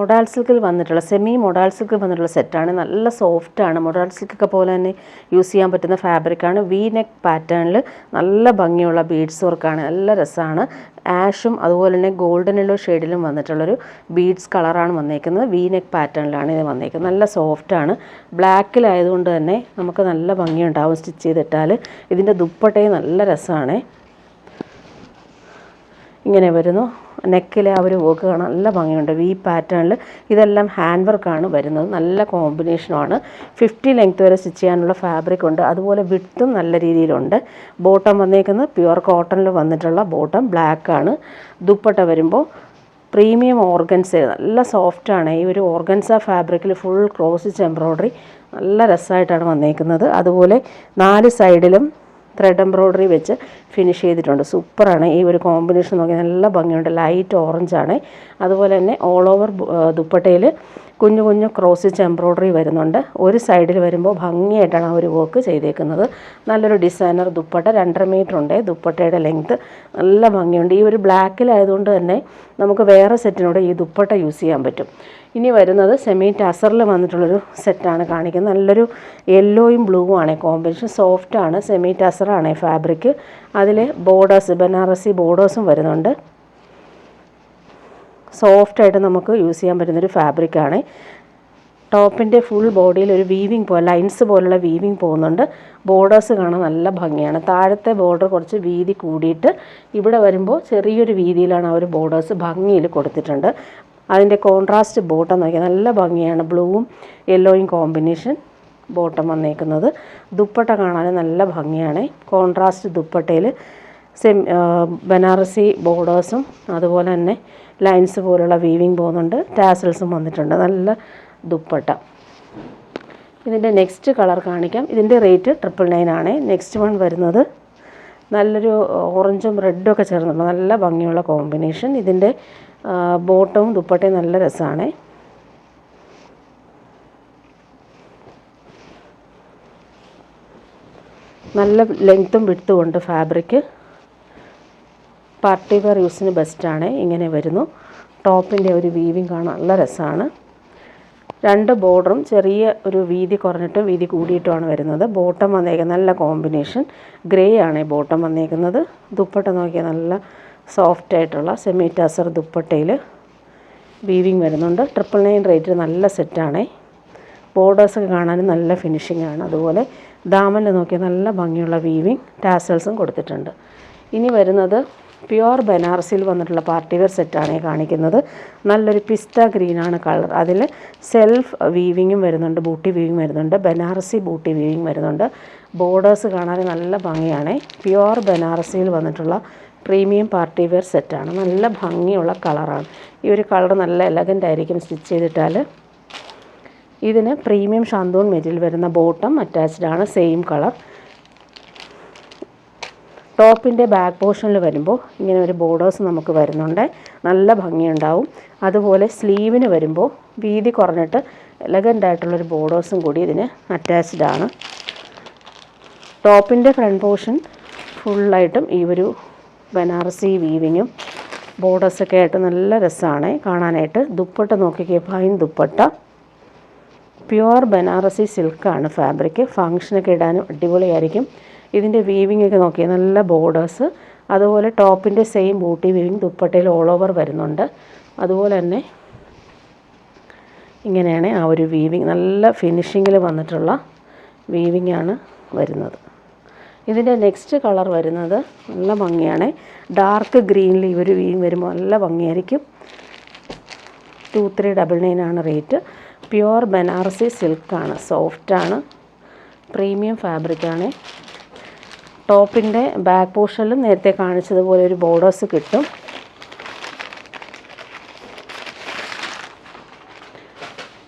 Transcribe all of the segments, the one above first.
Modal സിൽക്കിൽ വന്നിട്ടുള്ള semi modal സിൽക്കിൽ വന്നിട്ടുള്ള സെറ്റാണ്. നല്ല സോഫ്റ്റാണ്. മൊഡാൾ സിൽക്കൊക്കെ പോലെ തന്നെ യൂസ് ചെയ്യാൻ പറ്റുന്ന ഫാബ്രിക്കാണ്. വി നെക്ക് പാറ്റേണിൽ നല്ല ഭംഗിയുള്ള ബീഡ്സ് വർക്കാണ്. നല്ല രസമാണ്. ആഷും അതുപോലെ തന്നെ ഗോൾഡൻ യെല്ലോ ഷെയ്ഡിലും വന്നിട്ടുള്ളൊരു ബീഡ്സ് കളറാണ് വന്നേക്കുന്നത്. വി നെക്ക് പാറ്റേണിലാണ് ഇത് വന്നേക്കുന്നത്. നല്ല സോഫ്റ്റാണ്. ബ്ലാക്കിലായതുകൊണ്ട് തന്നെ നമുക്ക് നല്ല ഭംഗിയുണ്ടാവും സ്റ്റിച്ച് ചെയ്തിട്ടാൽ. ഇതിൻ്റെ ദുപ്പട്ടയും നല്ല രസമാണ്. ഇങ്ങനെ വരുന്നു. നെക്കിലെ ആ ഒരു വർക്ക് കാണാൻ നല്ല ഭംഗിയുണ്ട്. വി പാറ്റേണിൽ ഇതെല്ലാം ഹാൻഡ് വർക്കാണ് വരുന്നത്. നല്ല കോമ്പിനേഷനുമാണ്. 50 ലെങ്ത് വരെ സ്റ്റിച്ച് ചെയ്യാനുള്ള ഫാബ്രിക് ഉണ്ട്. അതുപോലെ വിഡ്ത്തും നല്ല രീതിയിലുണ്ട്. ബോട്ടം വന്നേക്കുന്നത് പ്യുവർ കോട്ടണിൽ വന്നിട്ടുള്ള ബോട്ടം ബ്ലാക്കാണ്. ദുപ്പട്ട വരുമ്പോൾ പ്രീമിയം ഓർഗൻസ നല്ല സോഫ്റ്റാണ്. ഈ ഒരു ഓർഗൻസ ഫാബ്രിക്കിൽ ഫുൾ ക്രോസ് സ്റ്റിച്ച് എംബ്രോയ്ഡറി നല്ല രസമായിട്ടാണ് വന്നേക്കുന്നത്. അതുപോലെ 4 സൈഡിലും ത്രെഡ് എംബ്രോയ്ഡറി വെച്ച് ഫിനിഷ് ചെയ്തിട്ടുണ്ട്. സൂപ്പറാണ്. ഈ ഒരു കോമ്പിനേഷൻ നോക്കി നല്ല ഭംഗിയുണ്ട്. ലൈറ്റ് ഓറഞ്ചാണ്. അതുപോലെ തന്നെ ഓൾ ഓവർ ദുപ്പട്ടയിൽ കുഞ്ഞു കുഞ്ഞു ക്രോസ് സ്റ്റിച്ച് എംബ്രോയ്ഡറി വരുന്നുണ്ട്. ഒരു സൈഡിൽ വരുമ്പോൾ ഭംഗിയായിട്ടാണ് ആ ഒരു വർക്ക് ചെയ്തേക്കുന്നത്. നല്ലൊരു ഡിസൈനർ ദുപ്പട്ട 2.5 മീറ്റർ ഉണ്ട് ദുപ്പട്ടയുടെ ലെങ്ത്ത്. നല്ല ഭംഗിയുണ്ട്. ഈ ഒരു ബ്ലാക്കിലായതുകൊണ്ട് തന്നെ നമുക്ക് വേറെ സെറ്റിനോട് ഈ ദുപ്പട്ട യൂസ് ചെയ്യാൻ പറ്റും. ഇനി വരുന്നത് സെമി ടസറിൽ വന്നിട്ടുള്ളൊരു സെറ്റാണ് കാണിക്കുന്നത്. നല്ലൊരു യെല്ലോയും ബ്ലൂവും ആണ് കോമ്പിനേഷൻ. സോഫ്റ്റാണ്. സെമി ടസറാണ് ഫാബ്രിക്. അതിൽ ബോർഡേഴ്സ് ബനാറസി ബോർഡേഴ്സും വരുന്നുണ്ട്. സോഫ്റ്റായിട്ട് നമുക്ക് യൂസ് ചെയ്യാൻ പറ്റുന്നൊരു ഫാബ്രിക്കാണ്. ടോപ്പിൻ്റെ ഫുൾ ബോഡിയിൽ ഒരു വീവിങ് പോലെ ലൈൻസ് പോലുള്ള വീവിങ് പോകുന്നുണ്ട്. ബോർഡേഴ്സ് കാണാൻ നല്ല ഭംഗിയാണ്. താഴത്തെ ബോർഡർ കുറച്ച് വീതി കൂടിയിട്ട് ഇവിടെ വരുമ്പോൾ ചെറിയൊരു വീതിയിലാണ് ആ ഒരു ബോർഡേഴ്സ് ഭംഗിയിൽ കൊടുത്തിട്ടുണ്ട്. അതിൻ്റെ കോൺട്രാസ്റ്റ് ബോട്ടം നോക്കിയാൽ നല്ല ഭംഗിയാണ്. ബ്ലൂവും യെല്ലോയും കോമ്പിനേഷൻ ബോട്ടം വന്നേക്കുന്നത്. ദുപ്പട്ട കാണാൻ നല്ല ഭംഗിയാണ്. കോൺട്രാസ്റ്റ് ദുപ്പട്ടയിൽ ബനാറസി ബോർഡേഴ്സും അതുപോലെ തന്നെ ലൈൻസ് പോലുള്ള വീവിങ് പോകുന്നുണ്ട്. ടാസൽസും വന്നിട്ടുണ്ട്. നല്ല ദുപ്പട്ട. ഇതിൻ്റെ നെക്സ്റ്റ് കളർ കാണിക്കാം. ഇതിൻ്റെ റേറ്റ് 999 ആണ്. നെക്സ്റ്റ് വൺ വരുന്നത് നല്ലൊരു ഓറഞ്ചും റെഡും ഒക്കെ ചേർന്നുള്ള നല്ല ഭംഗിയുള്ള കോമ്പിനേഷൻ. ഇതിൻ്റെ ബോട്ടവും ദുപ്പട്ടയും നല്ല രസമാണ്. നല്ല ലെങ്ത്തും വിഡ്ത്തും ഉണ്ട് ഫാബ്രിക്. പാർട്ടി വെയർ യൂസിന് ബെസ്റ്റാണ്. ഇങ്ങനെ വരുന്നു. ടോപ്പിൻ്റെ ഒരു വീവിങ് കാണാൻ നല്ല രസമാണ്. 2 ബോർഡറും ചെറിയ ഒരു വീതി കുറഞ്ഞിട്ടും വീതി കൂടിയിട്ടുമാണ് വരുന്നത്. ബോട്ടം വന്നേക്കുന്നത് നല്ല കോമ്പിനേഷൻ ഗ്രേ ആണ് ബോട്ടം വന്നേക്കുന്നത്. ദുപ്പട്ട നോക്കിയാൽ നല്ല സോഫ്റ്റായിട്ടുള്ള സെമി ടസർ ദുപ്പട്ടയിൽ വീവിങ് വരുന്നുണ്ട്. 999 റേറ്റ് നല്ല സെറ്റാണ്. ബോർഡേഴ്സൊക്കെ കാണാനും നല്ല ഫിനിഷിംഗ് ആണ്. അതുപോലെ ദാമനിൽ നോക്കിയാൽ നല്ല ഭംഗിയുള്ള വീവിങ് ടാസൽസും കൊടുത്തിട്ടുണ്ട്. ഇനി വരുന്നത് പ്യുവർ ബനാറസിയിൽ വന്നിട്ടുള്ള പാർട്ടി വെയർ സെറ്റാണ് കാണിക്കുന്നത്. നല്ലൊരു പിസ്ത ഗ്രീനാണ് കളർ. അതിൽ സെൽഫ് വീവിങ്ങും വരുന്നുണ്ട്. ബൂട്ടി വീവിങ് വരുന്നുണ്ട്. ബനാറസി ബൂട്ടി വീവിങ് വരുന്നുണ്ട്. ബോർഡേഴ്സ് കാണാൻ നല്ല ഭംഗിയാണ്. പ്യുവർ ബനാറസിയിൽ വന്നിട്ടുള്ള പ്രീമിയം പാർട്ടി വെയർ സെറ്റാണ്. നല്ല ഭംഗിയുള്ള കളറാണ്. ഈ ഒരു കളർ നല്ല എലഗൻ്റ് ആയിരിക്കും സ്റ്റിച്ച് ചെയ്തിട്ടാൽ. ഇതിന് പ്രീമിയം ഷാന്തൂൺ മെറ്റീരിയൽ വരുന്ന ബോട്ടം അറ്റാച്ച്ഡ് ആണ്. Same colour. ടോപ്പിൻ്റെ ബാക്ക് പോർഷനിൽ വരുമ്പോൾ ഇങ്ങനെ ഒരു ബോർഡേഴ്സ് നമുക്ക് വരുന്നുണ്ട്. നല്ല ഭംഗിയുണ്ടാവും. അതുപോലെ സ്ലീവിന് വരുമ്പോൾ വീതി കുറഞ്ഞിട്ട് എലഗൻ്റ് ആയിട്ടുള്ളൊരു ബോർഡേഴ്സും കൂടി ഇതിന് അറ്റാച്ച്ഡ് ആണ്. ടോപ്പിൻ്റെ ഫ്രണ്ട് പോർഷൻ ഫുള്ളായിട്ടും ഈ ഒരു ബനാറസി വീവിങ്ങും ബോർഡേഴ്സൊക്കെ ആയിട്ട് നല്ല രസമാണ് കാണാനായിട്ട്. ദുപ്പട്ട നോക്കിക്കേ, ഫൈൻ ദുപ്പട്ട. പ്യുവർ ബനാറസി സിൽക്കാണ് ഫാബ്രിക്. ഫങ്ഷനൊക്കെ ഇടാനും അടിപൊളിയായിരിക്കും. ഇതിൻ്റെ വീവിംഗ് ഒക്കെ നോക്കിയാൽ നല്ല ബോർഡേഴ്സ്. അതുപോലെ ടോപ്പിൻ്റെ സെയിം ബൂട്ടി വീവിങ് ദുപ്പട്ടയിൽ ഓൾ ഓവർ വരുന്നുണ്ട്. അതുപോലെ തന്നെ ഇങ്ങനെയാണ് ആ ഒരു വീവിങ്. നല്ല ഫിനിഷിങ്ങിൽ വന്നിട്ടുള്ള വീവിങ് ആണ് വരുന്നത്. ഇതിൻ്റെ നെക്സ്റ്റ് കളർ വരുന്നത് നല്ല ഭംഗിയാണ്. ഡാർക്ക് ഗ്രീനിൽ ഈ ഒരു വീവിങ് വരുമ്പോൾ നല്ല ഭംഗിയായിരിക്കും. 2399 ആണ് റേറ്റ്. പ്യുവർ ബനാറസി സിൽക്കാണ്. സോഫ്റ്റാണ്. പ്രീമിയം ഫാബ്രിക്കാണ്. ടോപ്പിൻ്റെ ബാക്ക് പോർഷനിലും നേരത്തെ കാണിച്ചതുപോലെ ഒരു ബോർഡേഴ്സ് കിട്ടും.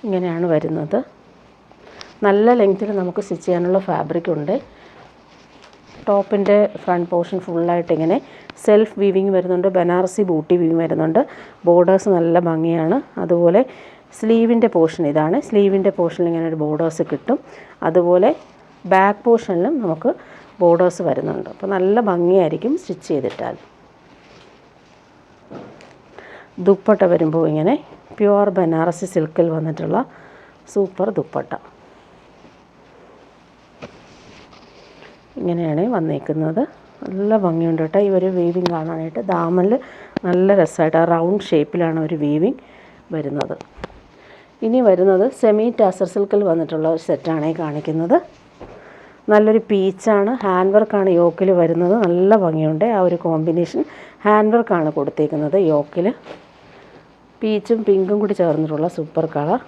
ഇങ്ങനെയാണ് വരുന്നത്. നല്ല ലെങ്ത്തിൽ നമുക്ക് സ്റ്റിച്ച് ചെയ്യാനുള്ള ഫാബ്രിക് ഉണ്ട്. ടോപ്പിൻ്റെ ഫ്രണ്ട് പോർഷൻ ഫുള്ളായിട്ട് ഇങ്ങനെ സെൽഫ് വീവിങ് വരുന്നുണ്ട്. ബനാറസി ബൂട്ടി വീവിങ് വരുന്നുണ്ട്. ബോർഡേഴ്സ് നല്ല ഭംഗിയാണ്. അതുപോലെ സ്ലീവിൻ്റെ പോർഷൻ ഇതാണ്. സ്ലീവിൻ്റെ പോർഷനിൽ ഇങ്ങനെ ഒരു ബോർഡേഴ്സ് കിട്ടും. അതുപോലെ ബാക്ക് പോർഷനിലും നമുക്ക് ബോർഡേഴ്സ് വരുന്നുണ്ട്. അപ്പോൾ നല്ല ഭംഗിയായിരിക്കും സ്റ്റിച്ച് ചെയ്തിട്ടാൽ. ദുപ്പട്ട വരുമ്പോൾ ഇങ്ങനെ പ്യുവർ ബനാറസി സിൽക്കിൽ വന്നിട്ടുള്ള സൂപ്പർ ദുപ്പട്ട. ഇങ്ങനെയാണ് വന്നേക്കുന്നത്. നല്ല ഭംഗിയുണ്ട് കേട്ടോ ഈ ഒരു വീവിങ് കാണാനായിട്ട്. ദാമനിൽ നല്ല രസമായിട്ട് ആ റൗണ്ട് ഷേപ്പിലാണ് ഒരു വീവിങ് വരുന്നത്. ഇനി വരുന്നത് സെമി ടാസർ സിൽക്കിൽ വന്നിട്ടുള്ള ഒരു സെറ്റാണ് കാണിക്കുന്നത്. നല്ലൊരു പീച്ചാണ്, ഹാൻഡ് വർക്കാണ് യോക്കിൽ വരുന്നത്. നല്ല ഭംഗിയുണ്ട് ആ ഒരു കോമ്പിനേഷൻ. ഹാൻഡ് വർക്കാണ് കൊടുത്തേക്കുന്നത് യോക്കിൽ. പീച്ചും പിങ്കും കൂടി ചേർന്നിട്ടുള്ള സൂപ്പർ കളർ.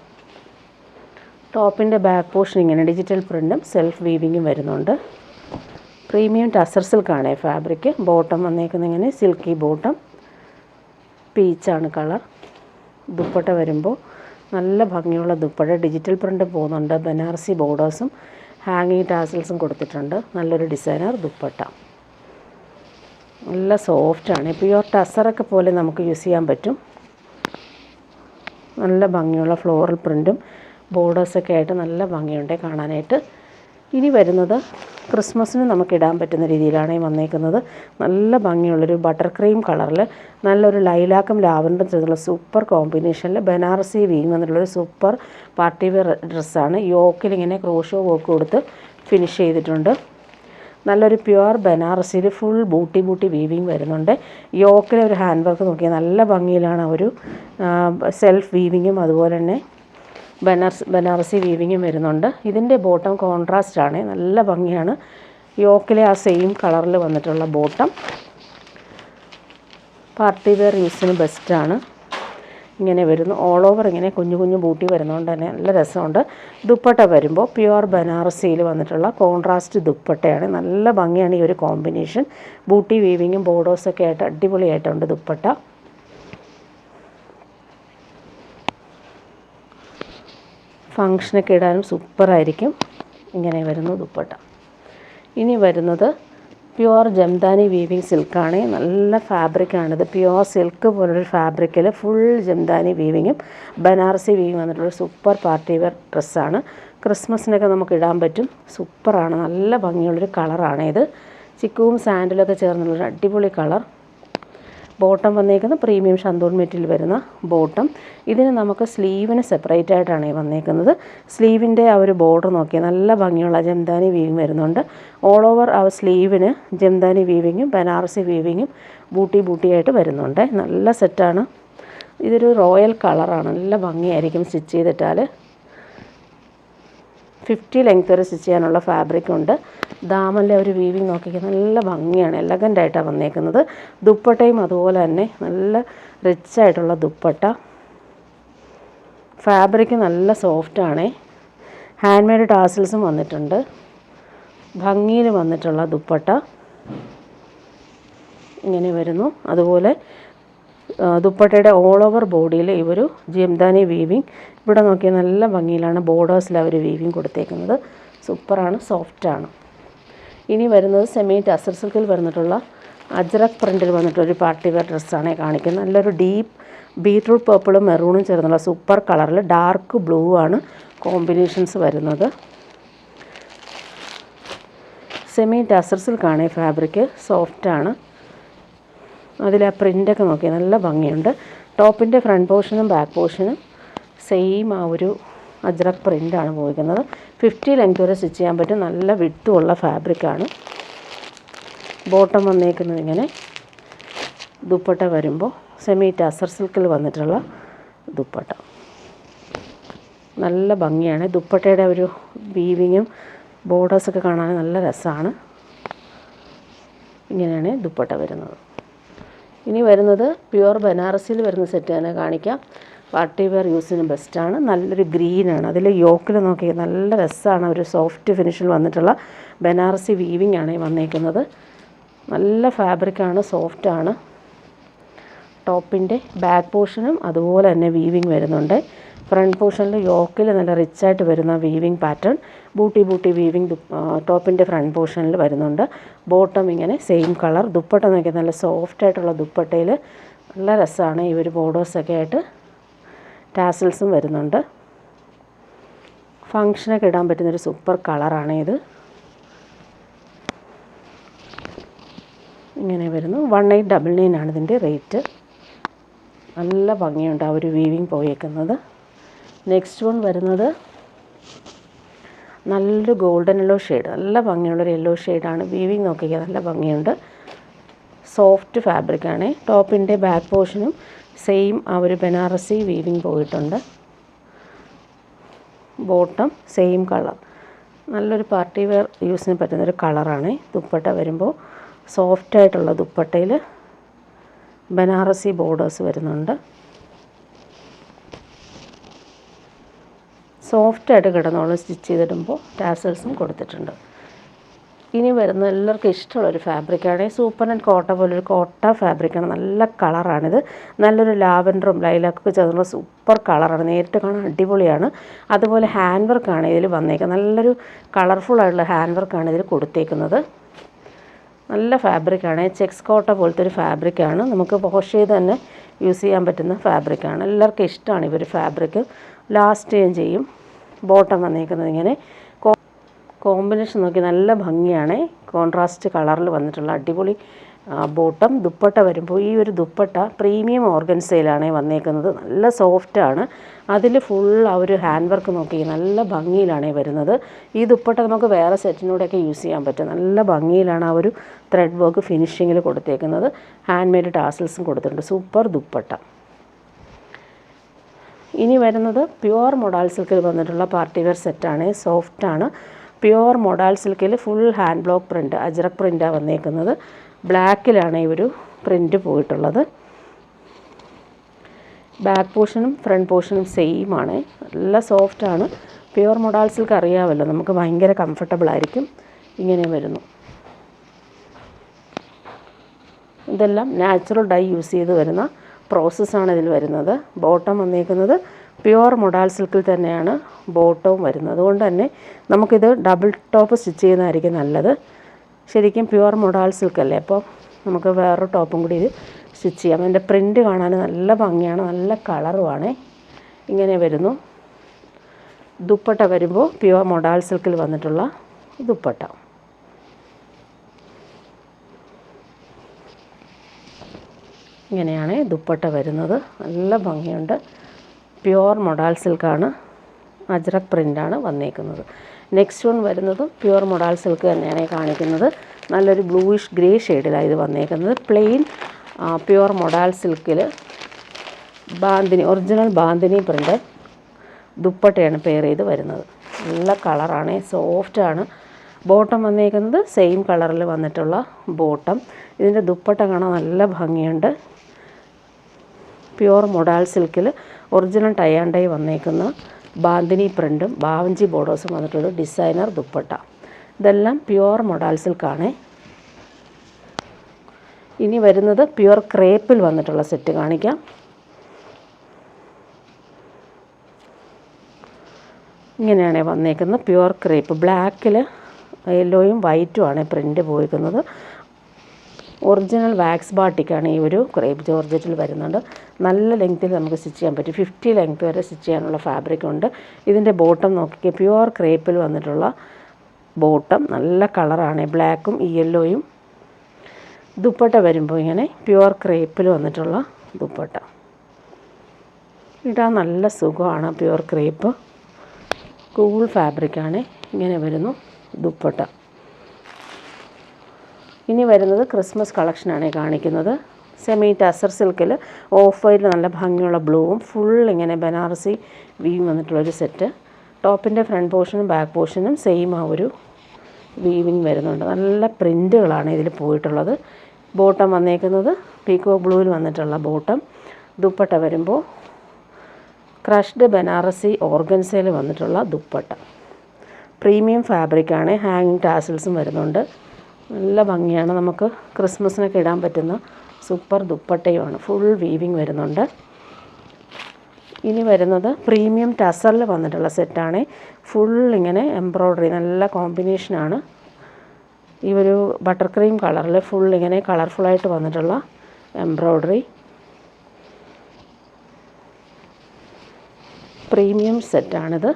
ടോപ്പിൻ്റെ ബാക്ക് പോർഷൻ ഇങ്ങനെ ഡിജിറ്റൽ പ്രിൻറ്റും സെൽഫ് വീവിങ്ങും വരുന്നുണ്ട്. പ്രീമിയം ടസർ സിൽക്കാണ് ഫാബ്രിക്. ബോട്ടം വന്നേക്കുന്നത് ഇങ്ങനെ സിൽക്കി ബോട്ടം, പീച്ചാണ് കളർ. ദുപ്പട്ട വരുമ്പോൾ നല്ല ഭംഗിയുള്ള ദുപ്പട്ട, ഡിജിറ്റൽ പ്രിൻ്റ് പോകുന്നുണ്ട്. ബനാറസി ബോർഡേഴ്സും ഹാങ്ങിങ് ടാസൽസും കൊടുത്തിട്ടുണ്ട്. നല്ലൊരു ഡിസൈനർ ദുപ്പട്ട. നല്ല സോഫ്റ്റാണ്, പ്യുവർ ടസറൊക്കെ പോലെ നമുക്ക് യൂസ് ചെയ്യാൻ പറ്റും. നല്ല ഭംഗിയുള്ള ഫ്ലോറൽ പ്രിൻറ്റും ബോർഡേഴ്സൊക്കെ ആയിട്ട് നല്ല ഭംഗിയുണ്ട് കാണാനായിട്ട്. ഇനി വരുന്നത് ക്രിസ്മസിന് നമുക്ക് ഇടാൻ പറ്റുന്ന രീതിയിലാണ് വന്നേക്കുന്നത്. നല്ല ഭംഗിയുള്ളൊരു ബട്ടർ ക്രീം കളറിൽ നല്ലൊരു ലൈലാക്കും ലാവൻഡറും ചേർന്നുള്ള സൂപ്പർ കോമ്പിനേഷനിൽ ബനാറസി വീങ് വന്നിട്ടുള്ളൊരു സൂപ്പർ പാർട്ടി വെയർ ഡ്രസ്സാണ്. യോക്കിൽ ഇങ്ങനെ ക്രോഷോ വർക്ക് കൊടുത്ത് ഫിനിഷ് ചെയ്തിട്ടുണ്ട്. നല്ലൊരു പ്യുവർ ബനാറസിയിൽ ഫുൾ ബൂട്ടി വീവിങ് വരുന്നുണ്ട്. യോക്കിലെ ഒരു ഹാൻഡ് വർക്ക് നോക്കിയാൽ നല്ല ഭംഗിയിലാണ് ഒരു സെൽഫ് വീവിങ്ങും അതുപോലെ തന്നെ ബനാറസി വീവിങ്ങും വരുന്നുണ്ട്. ഇതിൻ്റെ ബോട്ടം കോൺട്രാസ്റ്റ് ആണ്, നല്ല ഭംഗിയാണ്. യോക്കിലെ ആ സെയിം കളറിൽ വന്നിട്ടുള്ള ബോട്ടം പാർട്ടി വെയർ യൂസിന് ബെസ്റ്റാണ്. ഇങ്ങനെ വരുന്നു. ഓൾ ഓവർ ഇങ്ങനെ കുഞ്ഞു കുഞ്ഞു ബൂട്ടി വരുന്നതുകൊണ്ട് തന്നെ നല്ല രസമുണ്ട്. ദുപ്പട്ട വരുമ്പോൾ പ്യുവർ ബനാറസിയിൽ വന്നിട്ടുള്ള കോൺട്രാസ്റ്റ് ദുപ്പട്ടയാണ്. നല്ല ഭംഗിയാണ് ഈ ഒരു കോമ്പിനേഷൻ. ബൂട്ടി വീവിങ്ങും ബോർഡേഴ്സൊക്കെ ആയിട്ട് അടിപൊളിയായിട്ടുണ്ട് ദുപ്പട്ട. ഫങ്ഷനൊക്കെ ഇടാനും സൂപ്പറായിരിക്കും. ഇങ്ങനെ വരുന്നു ദുപ്പട്ട. ഇനി വരുന്നത് പ്യുവർ ജംദാനി വീവിങ് സിൽക്കാണ്. നല്ല ഫാബ്രിക്കാണിത്. പ്യുവർ സിൽക്ക് പോലൊരു ഫാബ്രിക്കിൽ ഫുൾ ജംദാനി വീവിങ്ങും ബനാറസി വീവിങ് വന്നിട്ടുള്ള സൂപ്പർ പാർട്ടി വെയർ ഡ്രസ്സാണ്. ക്രിസ്മസിനൊക്കെ നമുക്ക് ഇടാൻ പറ്റും. സൂപ്പറാണ്, നല്ല ഭംഗിയുള്ളൊരു കളറാണ് ഇത്. ചിക്കുവും സാൻഡിലൊക്കെ ചേർന്നുള്ളൊരു അടിപൊളി കളർ. ബോട്ടം വന്നേക്കുന്നത് പ്രീമിയം ഷന്തൂൺ മെറ്റീരിയൽ വരുന്ന ബോട്ടം. ഇതിന് നമുക്ക് സ്ലീവിന് സെപ്പറേറ്റ് ആയിട്ടാണ് വന്നേക്കുന്നത്. സ്ലീവിൻ്റെ ആ ഒരു ബോർഡർ നോക്കിയാൽ നല്ല ഭംഗിയുള്ള ജംദാനി വീവിങ് വരുന്നുണ്ട്. ഓൾ ഓവർ ആ സ്ലീവിന് ജംദാനി വീവിങ്ങും ബനാറസി വീവിങ്ങും ബൂട്ടിയായിട്ട് വരുന്നുണ്ട്. നല്ല സെറ്റാണ്. ഇതൊരു റോയൽ കളറാണ്, നല്ല ഭംഗിയായിരിക്കും സ്റ്റിച്ച് ചെയ്തിട്ടാൽ. 50 ലെങ്ത് വരെ സ്റ്റിച്ച് ചെയ്യാനുള്ള ഫാബ്രിക് ഉണ്ട്. ദാമനിലെ ഒരു വീവിങ് നോക്കിയാൽ നല്ല ഭംഗിയാണ്, എലഗൻ്റായിട്ടാണ് വന്നേക്കുന്നത്. ദുപ്പട്ടയും അതുപോലെ തന്നെ നല്ല റിച്ചായിട്ടുള്ള ദുപ്പട്ട. ഫാബ്രിക് നല്ല സോഫ്റ്റാണ്. ഹാൻഡ് മെയ്ഡ് ടാസിൽസും വന്നിട്ടുണ്ട്. ഭംഗിയിൽ വന്നിട്ടുള്ള ദുപ്പട്ട ഇങ്ങനെ വരുന്നു. അതുപോലെ ദുപ്പട്ടയുടെ ഓൾ ഓവർ ബോഡിയിൽ ഈ ഒരു ജംദാനി വീവിങ് ഇവിടെ നോക്കിയാൽ നല്ല ഭംഗിയിലാണ് ബോർഡേഴ്സിൽ അവർ വീവിങ് കൊടുത്തേക്കുന്നത്. സൂപ്പറാണ്, സോഫ്റ്റാണ്. ഇനി വരുന്നത് സെമി ടസർ സിൽക്കിൽ വന്നിട്ടുള്ള അജ്രക് പ്രിൻറ്റിൽ വന്നിട്ടൊരു പാർട്ടി വെയർ ഡ്രസ്സാണ് കാണിക്കുന്നത്. നല്ലൊരു ഡീപ്പ് ബീറ്റ്റൂട്ട് പർപ്പിളും മെറൂണും ചേർന്നുള്ള സൂപ്പർ കളറിൽ ഡാർക്ക് ബ്ലൂ ആണ് കോമ്പിനേഷൻസ് വരുന്നത്. സെമി ടസർ സിൽക്കാണ് ഫാബ്രിക്, സോഫ്റ്റാണ്. അതിൽ ആ പ്രിൻ്റൊക്കെ നോക്കിയാൽ നല്ല ഭംഗിയുണ്ട്. ടോപ്പിൻ്റെ ഫ്രണ്ട് പോർഷനും ബാക്ക് പോർഷനും സെയിം ആ ഒരു അജ്രക് പ്രിൻ്റാണ് പോയിരിക്കുന്നത്. 50 ലെങ്ത് വരെ സ്റ്റിച്ച് ചെയ്യാൻ പറ്റും. നല്ല വിട്ടുള്ള ഫാബ്രിക്കാണ്. ബോട്ടം വന്നേക്കുന്നത് ഇങ്ങനെ. ദുപ്പട്ട വരുമ്പോൾ സെമി ടസർ സിൽക്കിൽ വന്നിട്ടുള്ള ദുപ്പട്ട. നല്ല ഭംഗിയാണ്. ദുപ്പട്ടയുടെ ഒരു വീവിങ്ങും ബോർഡേഴ്സൊക്കെ കാണാൻ നല്ല രസമാണ്. ഇങ്ങനെയാണ് ദുപ്പട്ട വരുന്നത്. ഇനി വരുന്നത് പ്യുവർ ബനാറസിയിൽ വരുന്ന സെറ്റ് തന്നെ കാണിക്കാം. പാർട്ടി വെയർ യൂസിന് ബെസ്റ്റാണ്. നല്ലൊരു ഗ്രീനാണ്. അതിൽ യോക്കിൽ നോക്കിയാൽ നല്ല രസമാണ്. ഒരു സോഫ്റ്റ് ഫിനിഷിൽ വന്നിട്ടുള്ള ബനാറസി വീവിങ് ആണ് വന്നേക്കുന്നത്. നല്ല ഫാബ്രിക്കാണ്, സോഫ്റ്റാണ്. ടോപ്പിൻ്റെ ബാക്ക് പോർഷനും അതുപോലെ തന്നെ വീവിങ് വരുന്നുണ്ട്. ഫ്രണ്ട് പോർഷനിൽ യോക്കിൽ നല്ല റിച്ചായിട്ട് വരുന്ന വീവിങ് പാറ്റേൺ ബൂട്ടി വീവിങ് ടോപ്പിൻ്റെ ഫ്രണ്ട് പോർഷനിൽ വരുന്നുണ്ട്. ബോട്ടം ഇങ്ങനെ സെയിം കളർ. ദുപ്പട്ട നോക്കിയാൽ നല്ല സോഫ്റ്റായിട്ടുള്ള ദുപ്പട്ടയിൽ നല്ല രസമാണ്. ഈ ഒരു ബോർഡേഴ്സൊക്കെ ആയിട്ട് ടാസിൽസും വരുന്നുണ്ട്. ഫങ്ഷനൊക്കെ ഇടാൻ പറ്റുന്നൊരു സൂപ്പർ കളറാണ് ഇത്. ഇങ്ങനെ വരുന്നു. 1899 ആണ് ഇതിൻ്റെ റേറ്റ്. നല്ല ഭംഗിയുണ്ട് ആ ഒരു വീവിങ് പോയേക്കുന്നത്. നെക്സ്റ്റ് വൺ വരുന്നത് നല്ലൊരു ഗോൾഡൻ യെല്ലോ ഷെയ്ഡ്, നല്ല ഭംഗിയുള്ളൊരു യെല്ലോ ഷെയ്ഡാണ്. വീവിങ് നോക്കിക്കുക, നല്ല ഭംഗിയുണ്ട്. സോഫ്റ്റ് ഫാബ്രിക്കാണ്. ടോപ്പിൻ്റെ ബാക്ക് പോർഷനും സെയിം ആ ഒരു ബനാറസി വീവിങ് പോയിട്ടുണ്ട്. ബോട്ടം സെയിം കളർ, നല്ലൊരു പാർട്ടി വെയർ യൂസിന് പറ്റുന്നൊരു കളറാണ്. ദുപ്പട്ട വരുമ്പോൾ സോഫ്റ്റായിട്ടുള്ള ദുപ്പട്ടയിൽ ബനാറസി ബോർഡേഴ്സ് വരുന്നുണ്ട്. സോഫ്റ്റായിട്ട് കിടന്നോളം സ്റ്റിച്ച് ചെയ്തിടുമ്പോൾ ടാസൽസും കൊടുത്തിട്ടുണ്ട്. ഇനി വരുന്ന എല്ലാവർക്കും ഇഷ്ടമുള്ളൊരു ഫാബ്രിക്കാണ്. സൂപ്പർ ആൻഡ് കോട്ട പോലൊരു കോട്ട ഫാബ്രിക്കാണ്. നല്ല കളറാണിത്. നല്ലൊരു ലാവൻഡറും ലൈലാക്കൊക്കെ ചേർന്നുള്ള സൂപ്പർ കളറാണ്. നേരിട്ട് കാണാൻ അടിപൊളിയാണ്. അതുപോലെ ഹാൻഡ് വർക്കാണ് ഇതിൽ വന്നേക്കുന്നത്. നല്ലൊരു കളർഫുള്ളായിട്ടുള്ള ഹാൻഡ് വർക്കാണ് ഇതിൽ കൊടുത്തേക്കുന്നത്. നല്ല ഫാബ്രിക്കാണ്. ചെക്സ് കോട്ട പോലത്തെ ഒരു ഫാബ്രിക്കാണ്. നമുക്ക് വാഷ് ചെയ്ത് തന്നെ യൂസ് ചെയ്യാൻ പറ്റുന്ന ഫാബ്രിക്കാണ്. എല്ലാവർക്കും ഇഷ്ടമാണ് ഈ ഒരു ഫാബ്രിക്ക്. ലാസ്റ്റ് ഞാൻ ചെയ്യും. ബോട്ടം വന്നേക്കുന്നത് ഇങ്ങനെ കോമ്പിനേഷൻ നോക്കി നല്ല ഭംഗിയാണ്. കോൺട്രാസ്റ്റ് കളറിൽ വന്നിട്ടുള്ള അടിപൊളി ബോട്ടം. ദുപ്പട്ട വരുമ്പോൾ ഈ ഒരു ദുപ്പട്ട പ്രീമിയം ഓർഗൻസയിലാണ് വന്നേക്കുന്നത്. നല്ല സോഫ്റ്റാണ്. അതിൽ ഫുൾ ആ ഒരു ഹാൻഡ് വർക്ക് നോക്കി നല്ല ഭംഗിയിലാണ് വരുന്നത്. ഈ ദുപ്പട്ട നമുക്ക് വേറെ സെറ്റിനൂടെയൊക്കെ യൂസ് ചെയ്യാൻ പറ്റും. നല്ല ഭംഗിയിലാണ് ആ ഒരു ത്രെഡ് വർക്ക് ഫിനിഷിങ്ങിൽ കൊടുത്തേക്കുന്നത്. ഹാൻഡ് മെയ്ഡ് ടാസൽസും കൊടുത്തിട്ടുണ്ട്. സൂപ്പർ ദുപ്പട്ട. ഇനി വരുന്നത് പ്യുവർ മൊഡാൾ സിൽക്കിൽ വന്നിട്ടുള്ള പാർട്ടി വെയർ സെറ്റാണ്. സോഫ്റ്റാണ്. പ്യുവർ മൊഡാൾ സിൽക്കിൽ full hand block print, Ajrakh പ്രിൻറ്റാണ് വന്നേക്കുന്നത്. ബ്ലാക്കിലാണ് ഈ ഒരു പ്രിൻറ്റ് പോയിട്ടുള്ളത്. ബാക്ക് പോർഷനും ഫ്രണ്ട് പോർഷനും സെയിം ആണ്. നല്ല സോഫ്റ്റാണ്. പ്യുവർ മൊഡാൾ സിൽക്ക് അറിയാമല്ലോ, നമുക്ക് ഭയങ്കര കംഫർട്ടബിൾ ആയിരിക്കും. ഇങ്ങനെ വരുന്നു. ഇതെല്ലാം നാച്ചുറൽ ഡൈ യൂസ് ചെയ്ത് വരുന്ന പ്രോസസ്സാണ് ഇതിൽ വരുന്നത്. ബോട്ടം വന്നേക്കുന്നത് പ്യുവർ മൊഡാൾ സിൽക്കിൽ തന്നെയാണ് ബോട്ടവും വരുന്നത്. അതുകൊണ്ട് തന്നെ നമുക്കിത് ഡബിൾ ടോപ്പ് സ്റ്റിച്ച് ചെയ്യുന്നതായിരിക്കും നല്ലത്. ശരിക്കും പ്യുവർ മൊഡാൾ സിൽക്ക് അല്ലേ, അപ്പോൾ നമുക്ക് വേറൊരു ടോപ്പും കൂടി ഇത് സ്റ്റിച്ച് ചെയ്യാം. അതിൻ്റെ പ്രിൻറ്റ് കാണാൻ നല്ല ഭംഗിയാണ്. നല്ല കളറുമാണ്. ഇങ്ങനെ വരുന്നു. ദുപ്പട്ട വരുമ്പോൾ പ്യുവർ മൊഡാൾ സിൽക്കിൽ വന്നിട്ടുള്ള ദുപ്പട്ട. ഇങ്ങനെയാണ് ദുപ്പട്ട വരുന്നത്. നല്ല ഭംഗിയുണ്ട്. Pure modal സിൽക്കാണ്. അജ്രക് പ്രിൻ്റാണ് വന്നേക്കുന്നത്. നെക്സ്റ്റ് വൺ വരുന്നതും പ്യുവർ മൊഡാൾ സിൽക്ക് തന്നെയാണ് കാണിക്കുന്നത്. നല്ലൊരു ബ്ലൂയിഷ് ഗ്രേ ഷെയ്ഡിലാണ് ഇത് വന്നേക്കുന്നത്. പ്ലെയിൻ പ്യുവർ മൊഡാൾ സിൽക്കിൽ ബാന്തിനി, ഒറിജിനൽ ബാന്തിനി പ്രിൻ്റ് ദുപ്പട്ടയാണ് പെയർ ചെയ്ത് വരുന്നത്. നല്ല കളറാണ്. സോഫ്റ്റാണ്. ബോട്ടം വന്നേക്കുന്നത് സെയിം കളറിൽ വന്നിട്ടുള്ള ബോട്ടം. ഇതിൻ്റെ ദുപ്പട്ട കാണാൻ നല്ല ഭംഗിയുണ്ട്. പ്യുവർ മൊഡാൾ സിൽക്കിൽ ഒറിജിനൽ ടൈ ആൻഡ് ഡൈ വന്നേക്കുന്ന ബാന്തിനി പ്രിൻറ്റും ബാവഞ്ചി ബോർഡേഴ്സും വന്നിട്ടുള്ള ഡിസൈനർ ദുപ്പട്ട. ഇതെല്ലാം പ്യുവർ മൊഡാൾ സിൽക്കാണ്. ഇനി വരുന്നത് പ്യുവർ ക്രേപ്പിൽ വന്നിട്ടുള്ള സെറ്റ് കാണിക്കാം. ഇങ്ങനെയാണ് വന്നേക്കുന്നത്. പ്യുവർ ക്രേപ്പ് ബ്ലാക്കിൽ യെല്ലോയും വൈറ്റുമാണ് പ്രിൻ്റ് പോയിരിക്കുന്നത്. ഒറിജിനൽ വാക്സ് ബാട്ടിക്കാണ് ഈ ഒരു ക്രേപ്പ് ജോർജറ്റിൽ വരുന്നുണ്ട്. നല്ല ലെങ്ത്തിൽ നമുക്ക് സ്റ്റിച്ച് ചെയ്യാൻ പറ്റും. 50 ലെങ്ത് വരെ സ്റ്റിച്ച് ചെയ്യാനുള്ള ഫാബ്രിക് ഉണ്ട്. ഇതിൻ്റെ ബോട്ടം നോക്കിക്കുക, പ്യുവർ ക്രേപ്പിൽ വന്നിട്ടുള്ള ബോട്ടം. നല്ല കളറാണ്. ബ്ലാക്കും യെല്ലോയും. ദുപ്പട്ട വരുമ്പോൾ ഇങ്ങനെ പ്യുവർ ക്രേപ്പിൽ വന്നിട്ടുള്ള ദുപ്പട്ട. ഇടാൻ നല്ല സുഖമാണ്. പ്യുവർ ക്രേപ്പ് കൂൾ ഫാബ്രിക്കാണ്. ഇങ്ങനെ വരുന്നു ദുപ്പട്ട. ഇനി വരുന്നത് ക്രിസ്മസ് കളക്ഷനാണ് കാണിക്കുന്നത്. സെമി ടസർ സിൽക്കിൽ ഓഫ് വൈറ്റിൽ നല്ല ഭംഗിയുള്ള ബ്ലൂവും ഫുൾ ഇങ്ങനെ ബനാറസി വീവും വന്നിട്ടുള്ളൊരു സെറ്റ്. ടോപ്പിൻ്റെ ഫ്രണ്ട് പോർഷനും ബാക്ക് പോർഷനും സെയിം ആ ഒരു വീവിങ് വരുന്നുണ്ട്. നല്ല പ്രിൻറ്റുകളാണ് ഇതിൽ പോയിട്ടുള്ളത്. ബോട്ടം വന്നേക്കുന്നത് പീക്കോ ബ്ലൂവിൽ വന്നിട്ടുള്ള ബോട്ടം. ദുപ്പട്ട വരുമ്പോൾ ക്രഷ്ഡ് ബനാറസി ഓർഗൻസയിൽ വന്നിട്ടുള്ള ദുപ്പട്ട. പ്രീമിയം ഫാബ്രിക്കാണ്. ഹാങ്ങിങ് ടാസൽസും വരുന്നുണ്ട്. നല്ല ഭംഗിയാണ്. നമുക്ക് ക്രിസ്മസിനൊക്കെ ഇടാൻ പറ്റുന്ന സൂപ്പർ ദുപ്പട്ടയുമാണ്. ഫുൾ വീവിങ് വരുന്നുണ്ട്. ഇനി വരുന്നത് പ്രീമിയം ടസറിൽ വന്നിട്ടുള്ള സെറ്റാണ്. ഫുൾ ഇങ്ങനെ എംബ്രോയ്ഡറി, നല്ല കോമ്പിനേഷനാണ്. ഈ ഒരു ബട്ടർ ക്രീം കളറിൽ ഫുൾ ഇങ്ങനെ കളർഫുള്ളായിട്ട് വന്നിട്ടുള്ള എംബ്രോയ്ഡറി. പ്രീമിയം സെറ്റാണിത്.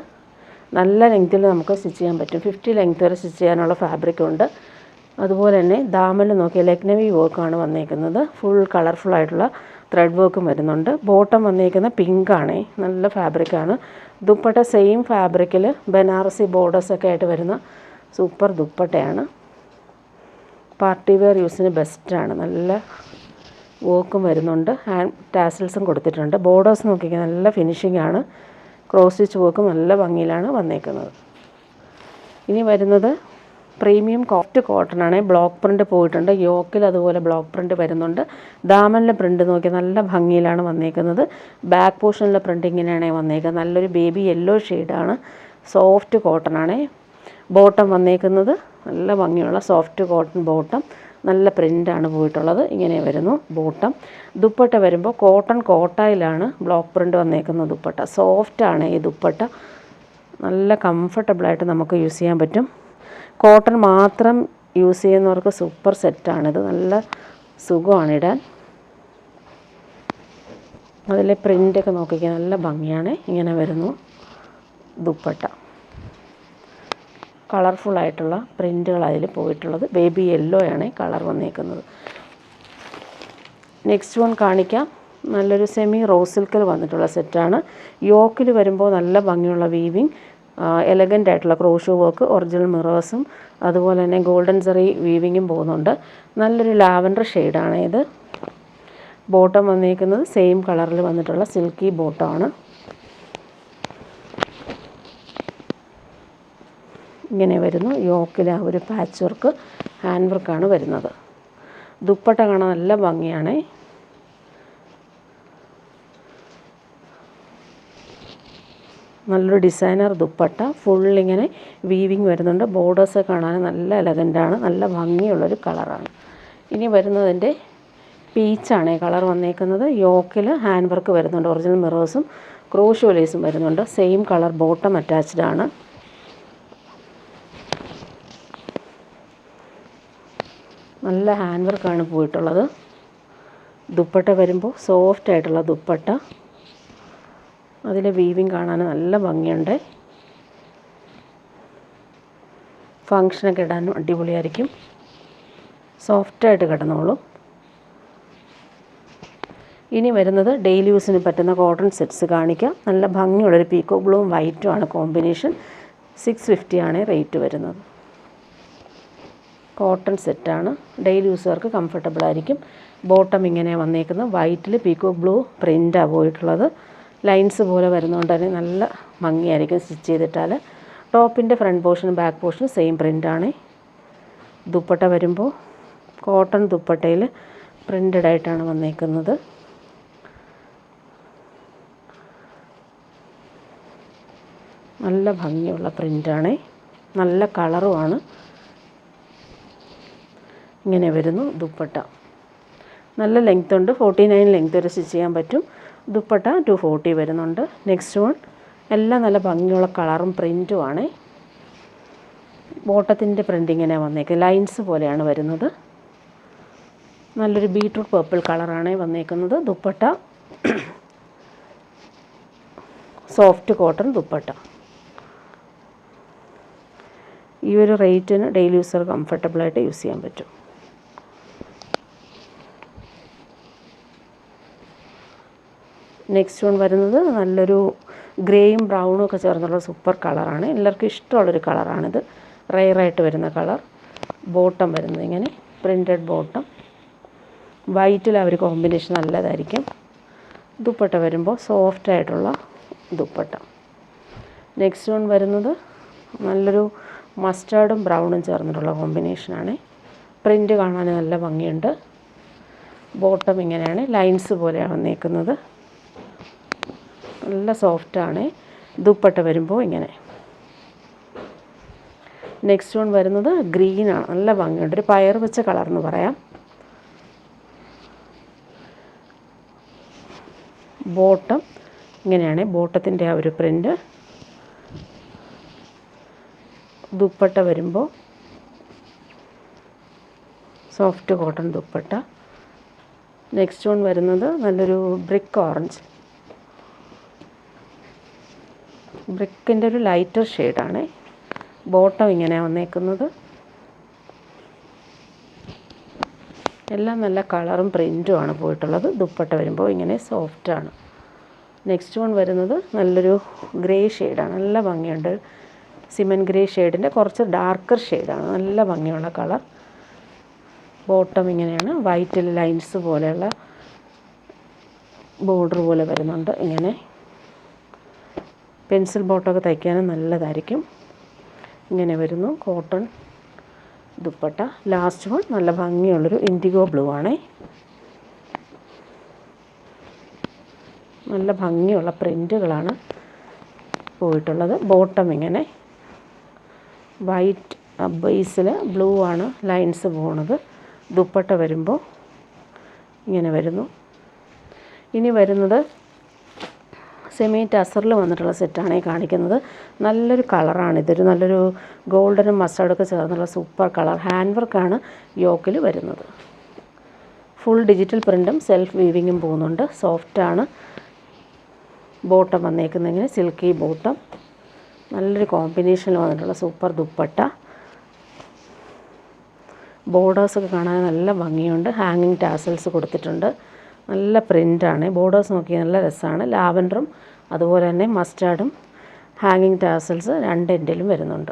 നല്ല ലെങ്ത്തിൽ നമുക്ക് സ്റ്റിച്ച് ചെയ്യാൻ പറ്റും. 50 ലെങ്ത് വരെ സ്റ്റിച്ച് ചെയ്യാനുള്ള ഫാബ്രിക് ഉണ്ട്. അതുപോലെ തന്നെ ദാമൽ നോക്കിയാൽ ലക്നവി വർക്കാണ് വന്നേക്കുന്നത്. ഫുൾ കളർഫുള്ളായിട്ടുള്ള ത്രെഡ് വർക്കും വരുന്നുണ്ട്. ബോട്ടം വന്നിരിക്കുന്ന പിങ്കാണ്, നല്ല ഫാബ്രിക്കാണ്. ദുപ്പട്ട സെയിം ഫാബ്രിക്കിൽ ബനാറസി ബോർഡേഴ്സൊക്കെ ആയിട്ട് വരുന്ന സൂപ്പർ ദുപ്പട്ടയാണ്. പാർട്ടി വെയർ യൂസിന് ബെസ്റ്റാണ്. നല്ല വർക്കും വരുന്നുണ്ട്, ഹാൻഡ് ടാസിൽസും കൊടുത്തിട്ടുണ്ട്. ബോർഡേഴ്സ് നോക്കിക്കാൻ നല്ല ഫിനിഷിംഗ് ആണ്. ക്രോസ് സ്റ്റിച്ച് വർക്കും നല്ല ഭംഗിയിലാണ് വന്നേക്കുന്നത്. ഇനി വരുന്നത് പ്രീമിയം സോഫ്റ്റ് കോട്ടൺ ആണ്. ബ്ലോക്ക് പ്രിൻ്റ് പോയിട്ടുണ്ട്. യോക്കിൽ അതുപോലെ ബ്ലോക്ക് പ്രിൻ്റ് വരുന്നുണ്ട്. ദാമനിലെ പ്രിൻ്റ് നോക്കി നല്ല ഭംഗിയിലാണ് വന്നേക്കുന്നത്. ബാക്ക് പോർഷനിലെ പ്രിൻ്റ് ഇങ്ങനെയാണ് വന്നേക്കുന്നത്. നല്ലൊരു ബേബി യെല്ലോ ഷെയ്ഡാണ്. സോഫ്റ്റ് കോട്ടൺ ആണ്. ബോട്ടം വന്നേക്കുന്നത് നല്ല ഭംഗിയുള്ള സോഫ്റ്റ് കോട്ടൺ ബോട്ടം. നല്ല പ്രിൻ്റാണ് പോയിട്ടുള്ളത്. ഇങ്ങനെ വരുന്നു ബോട്ടം. ദുപ്പട്ട വരുമ്പോൾ കോട്ടൺ കോട്ടായിലാണ് ബ്ലോക്ക് പ്രിൻ്റ് വന്നേക്കുന്ന ദുപ്പട്ട. സോഫ്റ്റാണ് ഈ ദുപ്പട്ട. നല്ല കംഫർട്ടബിളായിട്ട് നമുക്ക് യൂസ് ചെയ്യാൻ പറ്റും. കോട്ടൺ മാത്രം യൂസ് ചെയ്യുന്നവർക്ക് സൂപ്പർ സെറ്റാണിത്. നല്ല സുഖമാണ് ഇടാൻ. അതിലെ പ്രിൻ്റൊക്കെ നോക്കിക്കാൻ നല്ല ഭംഗിയാണ്. ഇങ്ങനെ വരുന്നു ദുപ്പട്ട. കളർഫുള്ളായിട്ടുള്ള പ്രിൻ്റുകൾ അതിൽ പോയിട്ടുള്ളത്. ബേബി യെല്ലോ ആണ് കളർ വന്നേക്കുന്നത്. നെക്സ്റ്റ് വൺ കാണിക്കാം. നല്ലൊരു സെമി റോസ് സിൽക്കിൽ വന്നിട്ടുള്ള സെറ്റാണ്. യോക്കിൽ വരുമ്പോൾ നല്ല ഭംഗിയുള്ള വീവിങ്, എലഗൻ്റ് ആയിട്ടുള്ള ക്രോഷോ വർക്ക്, ഒറിജിനൽ മിറേഴ്സും അതുപോലെ തന്നെ ഗോൾഡൻ സെറി വീവിങ്ങും പോകുന്നുണ്ട്. നല്ലൊരു ലാവൻഡർ ഷെയ്ഡാണ് ഇത്. ബോട്ടം വന്നിരിക്കുന്നത് സെയിം കളറിൽ വന്നിട്ടുള്ള സിൽക്കി ബോട്ടമാണ്. ഇങ്ങനെ വരുന്നു. യോക്കിൽ ആ ഒരു പാച്ച് വർക്ക്, ഹാൻഡ് വർക്കാണ് വരുന്നത്. ദുപ്പട്ട കാണാൻ നല്ല ഭംഗിയാണ്. നല്ലൊരു ഡിസൈനർ ദുപ്പട്ട. ഫുള്ളിങ്ങനെ വീവിങ് വരുന്നുണ്ട്. ബോർഡേഴ്സ് കാണാൻ നല്ല എലഗൻ്റാണ്. നല്ല ഭംഗിയുള്ളൊരു കളറാണ്. ഇനി വരുന്നതിൻ്റെ പീച്ചാണ് കളർ വന്നേക്കുന്നത്. യോക്കിൽ ഹാൻഡ് വർക്ക് വരുന്നുണ്ട്. ഒറിജിനൽ മിറേഴ്സും ക്രോഷോ ലേസും വരുന്നുണ്ട്. സെയിം കളർ ബോട്ടം അറ്റാച്ച്ഡ് ആണ്. നല്ല ഹാൻഡ് വർക്കാണ് പോയിട്ടുള്ളത്. ദുപ്പട്ട വരുമ്പോൾ സോഫ്റ്റ് ആയിട്ടുള്ള ദുപ്പട്ട. അതിലെ വീവിങ് കാണാൻ നല്ല ഭംഗിയുണ്ട്. ഫങ്ഷനൊക്കെ ഇടാനും അടിപൊളിയായിരിക്കും. സോഫ്റ്റായിട്ട് കിടന്നോളും. ഇനി വരുന്നത് ഡെയിലി യൂസിന് പറ്റുന്ന കോട്ടൺ സെറ്റ്സ് കാണിക്കാം. നല്ല ഭംഗിയുള്ളൊരു പീക്കോ ബ്ലൂവും വൈറ്റും ആണ് കോമ്പിനേഷൻ. 650 ആണ് റേറ്റ് വരുന്നത്. കോട്ടൺ സെറ്റാണ്. ഡെയിലി യൂസുകാർക്ക് കംഫർട്ടബിൾ ആയിരിക്കും. ബോട്ടം ഇങ്ങനെ വന്നേക്കുന്നത്. വൈറ്റിൽ പീക്കോ ബ്ലൂ പ്രിൻ്റാണ് പോയിട്ടുള്ളത്. ലൈൻസ് പോലെ വരുന്നതുകൊണ്ട് തന്നെ നല്ല ഭംഗിയായിരിക്കും സ്റ്റിച്ച് ചെയ്തിട്ടാൽ. ടോപ്പിൻ്റെ ഫ്രണ്ട് പോർഷനും ബാക്ക് പോർഷനും സെയിം പ്രിൻ്റാണ്. ദുപ്പട്ട വരുമ്പോൾ കോട്ടൺ ദുപ്പട്ടയിൽ പ്രിൻ്റഡ് ആയിട്ടാണ് വന്നേക്കുന്നത്. നല്ല ഭംഗിയുള്ള പ്രിൻ്റാണ്. നല്ല കളറുമാണ്. ഇങ്ങനെ വരുന്നു ദുപ്പട്ട. നല്ല ലെങ്ത് ഉണ്ട്. 49 ലെങ്ത് വരെ സ്റ്റിച്ച് ചെയ്യാൻ പറ്റും. ദുപ്പട്ട 240 വരുന്നുണ്ട്. നെക്സ്റ്റ് വൺ എല്ലാം നല്ല ഭംഗിയുള്ള കളറും പ്രിൻറ്റുമാണ്. ബോട്ടത്തിൻ്റെ പ്രിൻ്റ് ഇങ്ങനെ വന്നേക്കുന്നത്. ലൈൻസ് പോലെയാണ് വരുന്നത്. നല്ലൊരു ബീട്രൂട്ട് പർപ്പിൾ കളറാണ് വന്നേക്കുന്നത്. Dupatta soft cotton dupatta. ഈ ഒരു റേറ്റിന് ഡെയിലി യൂസർ കംഫർട്ടബിളായിട്ട് യൂസ് ചെയ്യാൻ പറ്റും. നെക്സ്റ്റ് വൺ വരുന്നത് നല്ലൊരു ഗ്രേയും ബ്രൗണും ഒക്കെ ചേർന്നുള്ള സൂപ്പർ കളറാണ്. എല്ലാവർക്കും ഇഷ്ടമുള്ളൊരു കളറാണിത്. റെയറായിട്ട് വരുന്ന കളർ. ബോട്ടം വരുന്നത് ഇങ്ങനെ പ്രിൻറ്റഡ് ബോട്ടം. വൈറ്റിൽ ആ ഒരു കോമ്പിനേഷൻ നല്ലതായിരിക്കും. ദുപ്പട്ട വരുമ്പോൾ സോഫ്റ്റായിട്ടുള്ള ദുപ്പട്ട. നെക്സ്റ്റ് വൺ വരുന്നത് നല്ലൊരു മസ്റ്റാർഡും ബ്രൗണും ചേർന്നിട്ടുള്ള കോമ്പിനേഷനാണ്. പ്രിൻ്റ് കാണാൻ നല്ല ഭംഗിയുണ്ട്. ബോട്ടം ഇങ്ങനെയാണ്. ലൈൻസ് പോലെയാണ് വന്നേക്കുന്നത്. നല്ല സോഫ്റ്റാണ്. ദുപ്പട്ട വരുമ്പോൾ ഇങ്ങനെ. നെക്സ്റ്റ് വൺ വരുന്നത് ഗ്രീനാണ്. നല്ല ഭംഗിയുണ്ട്. ഒരു പയർ വെച്ച കളർന്ന് പറയാം. ബോട്ടം ഇങ്ങനെയാണ്. ബോട്ടത്തിൻ്റെ ആ ഒരു പ്രിൻ്റ്. ദുപ്പട്ട വരുമ്പോൾ soft cotton dupatta. Next one വരുന്നത് നല്ലൊരു ബ്രിക്ക് ഓറഞ്ച്. ബ്രിക്കിൻ്റെ ഒരു ലൈറ്റർ ഷെയ്ഡാണ്. ബോട്ടം ഇങ്ങനെ വന്നേക്കുന്നത്. എല്ലാം നല്ല കളറും പ്രിൻറ്റുമാണ് പോയിട്ടുള്ളത്. ദുപ്പട്ട വരുമ്പോൾ ഇങ്ങനെ സോഫ്റ്റാണ്. നെക്സ്റ്റ് വൺ വരുന്നത് നല്ലൊരു ഗ്രേ ഷെയ്ഡാണ്. നല്ല ഭംഗിയുണ്ട്. സിമൻ ഗ്രേ ഷെയ്ഡിൻ്റെ കുറച്ച് ഡാർക്കർ ഷെയ്ഡാണ്. നല്ല ഭംഗിയുള്ള കളർ. ബോട്ടം ഇങ്ങനെയാണ്. വൈറ്റിൽ ലൈൻസ് പോലെയുള്ള ബോർഡർ പോലെ വരുന്നുണ്ട്. ഇങ്ങനെ പെൻസിൽ ബോട്ടമൊക്കെ തയ്ക്കാനും നല്ലതായിരിക്കും. ഇങ്ങനെ വരുന്നു. കോട്ടൺ ദുപ്പട്ട. ലാസ്റ്റ് വൺ നല്ല ഭംഗിയുള്ളൊരു ഇൻഡിഗോ ബ്ലൂ ആണേ. നല്ല ഭംഗിയുള്ള പ്രിൻറ്റുകളാണ് പോയിട്ടുള്ളത്. ബോട്ടം ഇങ്ങനെ വൈറ്റ് ബേസിൽ ബ്ലൂ ആണ് ലൈൻസ് പോകുന്നത്. ദുപ്പട്ട വരുമ്പോൾ ഇങ്ങനെ വരുന്നു. ഇനി വരുന്നത് സെമി ടസറിൽ വന്നിട്ടുള്ള സെറ്റാണ് ഈ കാണിക്കുന്നത്. നല്ലൊരു കളറാണ്. ഇതൊരു നല്ലൊരു ഗോൾഡനും മസ്റ്റർഡൊക്കെ ചേർന്നുള്ള സൂപ്പർ കളർ. ഹാൻഡ് വർക്കാണ് യോക്കിൽ വരുന്നത്. ഫുൾ ഡിജിറ്റൽ പ്രിൻറ്റും സെൽഫ് വീവിങ്ങും പോകുന്നുണ്ട്. സോഫ്റ്റാണ്. ബോട്ടം വന്നേക്കുന്നതിന് സിൽക്കി ബോട്ടം. നല്ലൊരു കോമ്പിനേഷനിൽ വന്നിട്ടുള്ള സൂപ്പർ ദുപ്പട്ട. ബോർഡേഴ്സൊക്കെ കാണാൻ നല്ല ഭംഗിയുണ്ട്. ഹാങ്ങിങ് ടാസൽസ് കൊടുത്തിട്ടുണ്ട്. നല്ല പ്രിൻ്റാണ്. ബോർഡേഴ്സ് നോക്കി നല്ല രസമാണ്. ലാവൻഡറും അതുപോലെ തന്നെ മസ്റ്റാർഡും ഹാങ്ങിങ് ടാസൽസ് രണ്ട് എൻഡിലും വരുന്നുണ്ട്.